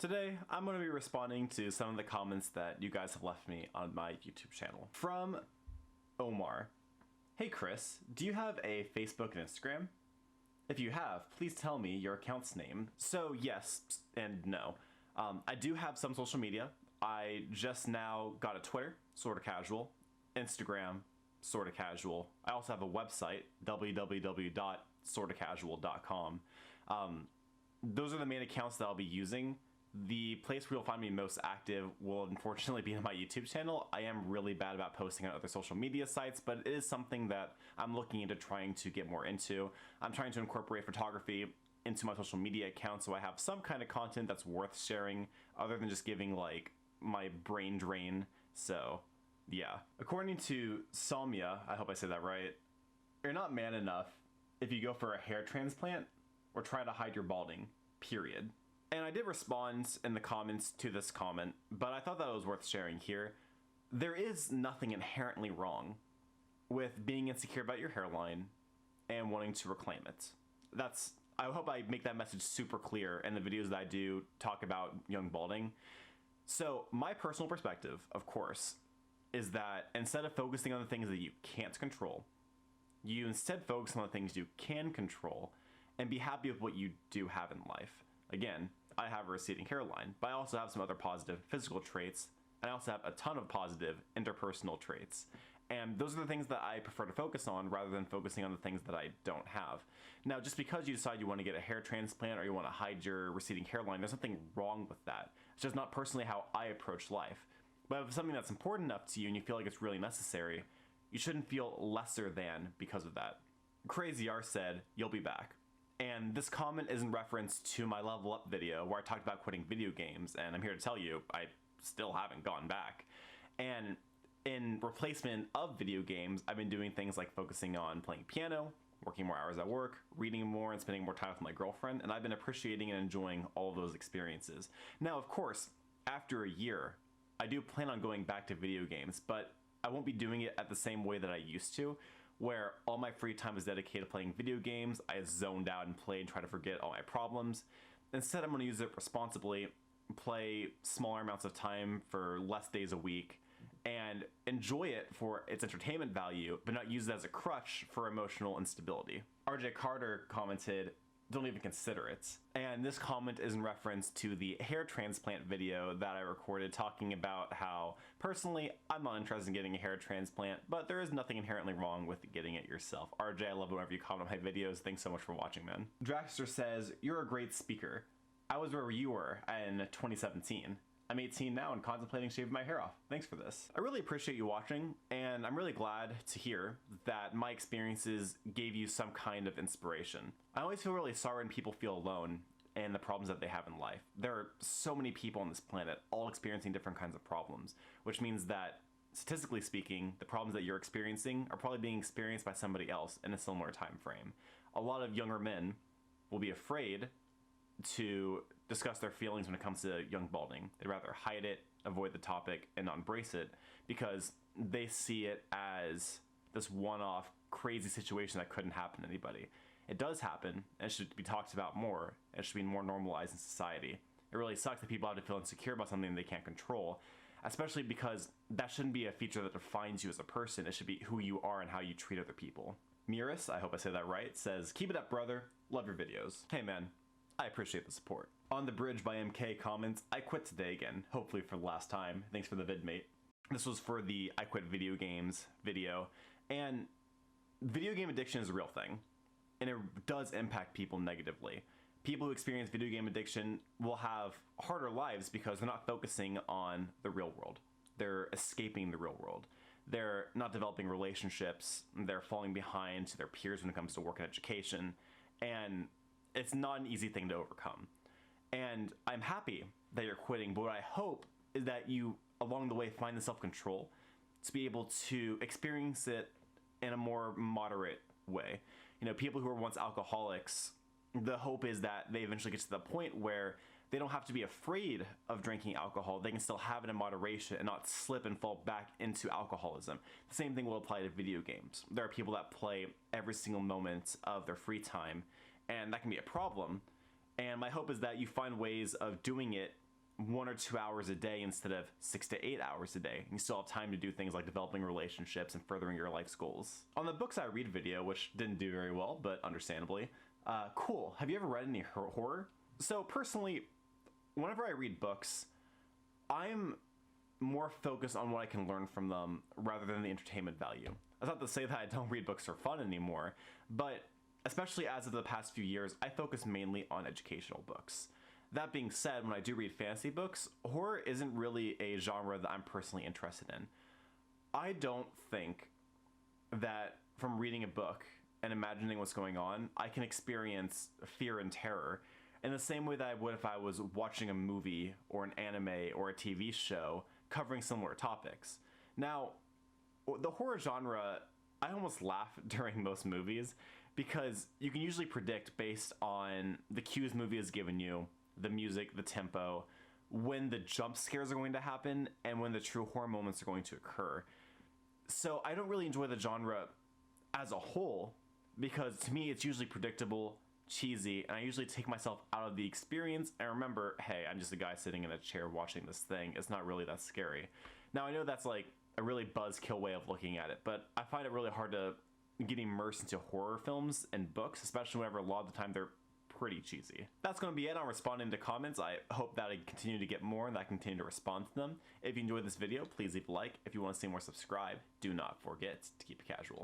Today, I'm going to be responding to some of the comments that you guys have left me on my YouTube channel. From Omar. Hey Chris, do you have a Facebook and Instagram? If you have, please tell me your account's name. So yes and no. I do have some social media. I just now got a Twitter, sortacasual, Instagram, sortacasual. I also have a website, www.sortacasual.com. Those are the main accounts that I'll be using. The place where you'll find me most active will unfortunately be on my YouTube channel. I am really bad about posting on other social media sites, but it is something that I'm looking into trying to get more into. I'm trying to incorporate photography into my social media account so I have some kind of content that's worth sharing other than just giving like my brain drain. So yeah. According to Salmia, I hope I said that right, you're not man enough if you go for a hair transplant or try to hide your balding, period. And I did respond in the comments to this comment, but I thought that it was worth sharing here. There is nothing inherently wrong with being insecure about your hairline and wanting to reclaim it. I hope I make that message super clear in the videos that I do talk about young balding. So my personal perspective, of course, is that instead of focusing on the things that you can't control, you instead focus on the things you can control and be happy with what you do have in life. Again, I have a receding hairline, but I also have some other positive physical traits, and I also have a ton of positive interpersonal traits. And those are the things that I prefer to focus on rather than focusing on the things that I don't have. Now, just because you decide you want to get a hair transplant or you want to hide your receding hairline, there's nothing wrong with that. It's just not personally how I approach life. But if it's something that's important enough to you and you feel like it's really necessary, you shouldn't feel lesser than because of that. Crazy R said, "You'll be back." And this comment is in reference to my level up video where I talked about quitting video games, and I'm here to tell you I still haven't gone back. And in replacement of video games, I've been doing things like focusing on playing piano, working more hours at work, reading more, and spending more time with my girlfriend, and I've been appreciating and enjoying all of those experiences. Now, of course, after a year, I do plan on going back to video games, but I won't be doing it at the same way that I used to, where all my free time is dedicated to playing video games. I zoned out and played and try to forget all my problems. Instead, I'm going to use it responsibly, play smaller amounts of time for less days a week, and enjoy it for its entertainment value, but not use it as a crutch for emotional instability. RJ Carter commented, "Don't even consider it." And this comment is in reference to the hair transplant video that I recorded talking about how, personally, I'm not interested in getting a hair transplant, but there is nothing inherently wrong with getting it yourself. RJ, I love whenever you comment on my videos. Thanks so much for watching, man. Draxter says, "You're a great speaker. I was where you were in 2017. I'm 18 now and contemplating shaving my hair off. Thanks for this." I really appreciate you watching, and I'm really glad to hear that my experiences gave you some kind of inspiration. I always feel really sorry when people feel alone in the problems that they have in life. There are so many people on this planet all experiencing different kinds of problems, which means that, statistically speaking, the problems that you're experiencing are probably being experienced by somebody else in a similar time frame. A lot of younger men will be afraid to discuss their feelings when it comes to young balding. They'd rather hide it, avoid the topic, and not embrace it because they see it as this one-off crazy situation that couldn't happen to anybody. It does happen, and it should be talked about more, and it should be more normalized in society. It really sucks that people have to feel insecure about something they can't control, especially because that shouldn't be a feature that defines you as a person. It should be who you are and how you treat other people. Meerus, I hope I said that right, says, "Keep it up, brother. Love your videos." Hey man, I appreciate the support. On the Bridge by MK comments, "I quit today again, hopefully for the last time. Thanks for the vid, mate." This was for the I quit video games video, and video game addiction is a real thing, and it does impact people negatively. People who experience video game addiction will have harder lives because they're not focusing on the real world. They're escaping the real world. They're not developing relationships. They're falling behind to their peers when it comes to work and education, and it's not an easy thing to overcome. And I'm happy that you're quitting, but what I hope is that you, along the way, find the self-control to be able to experience it in a more moderate way. You know, people who were once alcoholics, the hope is that they eventually get to the point where they don't have to be afraid of drinking alcohol. They can still have it in moderation and not slip and fall back into alcoholism. The same thing will apply to video games. There are people that play every single moment of their free time, and that can be a problem. And my hope is that you find ways of doing it 1 or 2 hours a day instead of 6 to 8 hours a day. You still have time to do things like developing relationships and furthering your life's goals. On the books I read video, which didn't do very well, but understandably, cool. Have you ever read any horror? So personally, whenever I read books, I'm more focused on what I can learn from them rather than the entertainment value. That's not to say that I don't read books for fun anymore, but especially as of the past few years, I focus mainly on educational books. That being said, when I do read fantasy books, horror isn't really a genre that I'm personally interested in. I don't think that from reading a book and imagining what's going on, I can experience fear and terror in the same way that I would if I was watching a movie or an anime or a TV show covering similar topics. Now, the horror genre, I almost laugh during most movies because you can usually predict based on the cues movie has given you, the music, the tempo, when the jump scares are going to happen, and when the true horror moments are going to occur. So I don't really enjoy the genre as a whole, because to me it's usually predictable, cheesy, and I usually take myself out of the experience and remember, hey, I'm just a guy sitting in a chair watching this thing. It's not really that scary. Now I know that's like a really buzzkill way of looking at it, but I find it really hard to get immersed into horror films and books, especially whenever a lot of the time they're pretty cheesy. That's going to be it on responding to comments. I hope that I continue to get more and that I continue to respond to them. If you enjoyed this video, please leave a like. If you want to see more, subscribe. Do not forget to keep it casual.